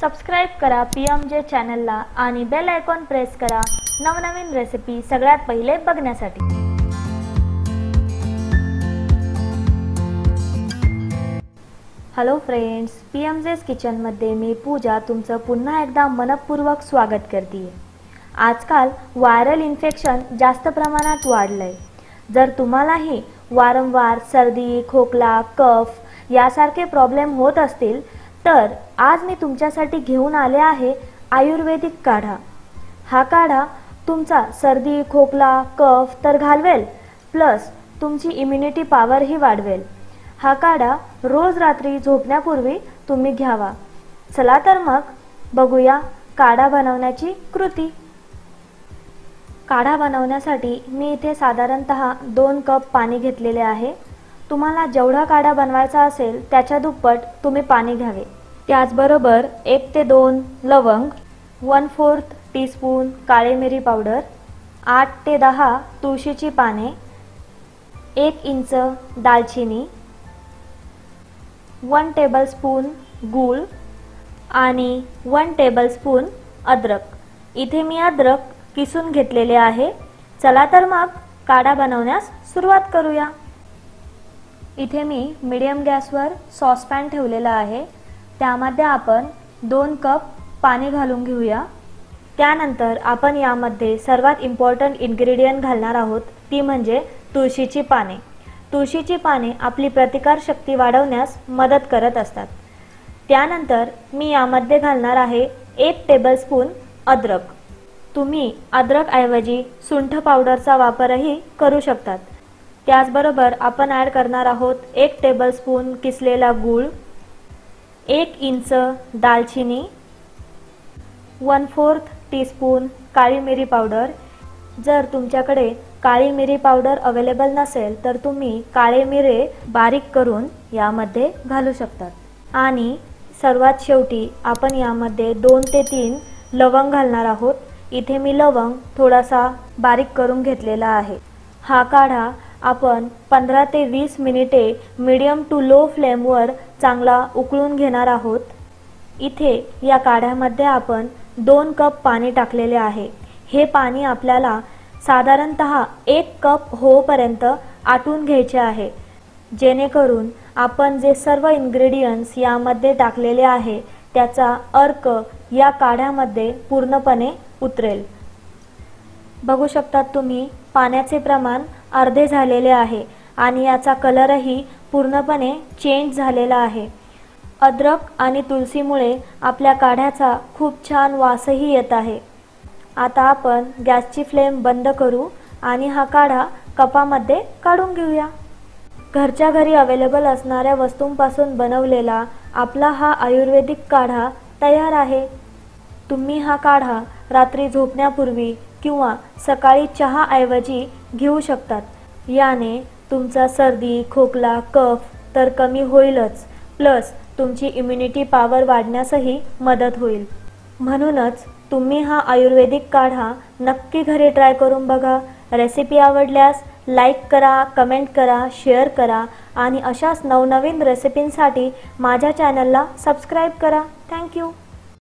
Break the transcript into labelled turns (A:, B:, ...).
A: Subscribe करा PMJ चॅनलला आणि बेल आयकॉन प्रेस करा नवनवीन रेसिपी सगळ्यात पहिले बघण्यासाठी। हॅलो फ्रेंड्स, PMJ's किचन मध्ये मी पूजा तुमचं पुन्हा एकदा मनपूर्वक स्वागत करते। आजकाल व्हायरल इन्फेक्शन जास्त प्रमाणात वाढलंय। जर तुम्हालाही वारंवार सर्दी, खोकला, कफ यासारखे प्रॉब्लेम होत असतील तर आज मी तुमच्यासाठी घेऊन आले आहे आयुर्वेदिक काढा। हा काढा तुमचा सर्दी, खोकला, कफ तर घालवेल, प्लस तुमची इम्युनिटी पॉवर ही वाढवेल। हा काढा रोज रात्री झोपण्यापूर्वी तुम्ही घ्यावा। चला तर मग बघूया काढा बनवण्याची कृती। काढा बनवण्यासाठी मी इथे साधारणतः 2 कप पाणी घेतलेले आहे। तुम्हाला जेवढा काढा बनवायचा असेल त्याच्या दुप्पट तुम्ही पाणी घ्यावे। त्याचबरोबर 1 ते 2 लवंग, 1/4 टीस्पून काळी मिरी पावडर, 8 ते 10 तुळशीची पाने, 1 इंच दालचिनी, 1 टेबलस्पून गूळ आणि 1 टेबलस्पून अद्रक। इथे मी अद्रक किसून घेतलेले आहे। चला तर मग काढा बनवण्यास सुरुवात करूया। इथे मी मीडियम गॅसवर सॉसपॅन ठेवलेला आहे। त्यामध्ये आपण 2 कप पाणी घालून घेऊया। त्यानंतर आपण यामध्ये सर्वात इम्पॉर्टंट इन्ग्रेडियंट घालणार आहोत, ती म्हणजे तुळशीची पाने। तुळशीची पाने आपली प्रतिकारशक्ती वाढवण्यास मदत करत असतात। त्यानंतर मी यामध्ये घालणार आहे 1 टेबलस्पून अद्रक। तुम्ही अद्रक ऐवजी सुंठ पावडरचा वापरही करू शकतात। त्याचबरोबर आपण ॲड करणार आहोत 1 टेबलस्पून किसलेला गूळ, 1 इंच दालचिनी, 1/4 टीस्पून काळी मिरी पावडर। जर तुमच्याकडे काळी मिरी पावडर अवेलेबल नसेल तर तुम्ही काळे मिरे बारीक करून यामध्ये घालू शकतात। आणि सर्वात शेवटी आपण यामध्ये 2 ते 3 लवंग घालणार आहोत। इथे मी लवंग थोडासा बारीक करून घेतलेला आहे। हा काढा आपण 15 ते 20 मिनिटे मीडियम टू लो फ्लेमवर चांगला उकळून घेणार आहोत। इथे या काढ्यामध्ये आपण 2 कप पाणी टाकलेले आहे। हे पाणी आपल्याला साधारणतः 1 कप होईपर्यंत आटून घ्यायचे आहे, जेणेकरून आपण जे सर्व इन्ग्रेडियंट्स यामध्ये टाकलेले आहे त्याचा अर्क या काढ्यामध्ये पूर्णपणे उतरेल। बघू शकतात तुम्ही पाण्याचे प्रमाण अर्धे झालेले आहे आणि याचा कलरही पूर्णपणे चेंज झालेला आहे। अद्रक आणि तुळशीमुळे आपल्या काढ्याचा खूप छान वासही येत आहे। आता आपण गॅसची फ्लेम बंद करू आणि हा काढा कपामध्ये काढून घेऊया। घरच्या घरी अवेलेबल असणाऱ्या वस्तूंपासून बनवलेला आपला हा आयुर्वेदिक काढा तयार आहे। तुम्ही हा काढा रात्री झोपण्यापूर्वी किंवा सकाळी चहाऐवजी घेऊ शकतात। याने तुमचा सर्दी, खोकला, कफ तर कमी होईलच, प्लस तुमची इम्युनिटी पॉवर वाढण्यासही मदत होईल। म्हणूनच तुम्ही हा आयुर्वेदिक काढा नक्की घरी ट्राय करून बघा। रेसिपी आवडल्यास लाईक करा, कमेंट करा, शेअर करा आणि अशाच नवनवीन रेसिपींसाठी माझ्या चॅनलला सबस्क्राइब करा। थँक्यू।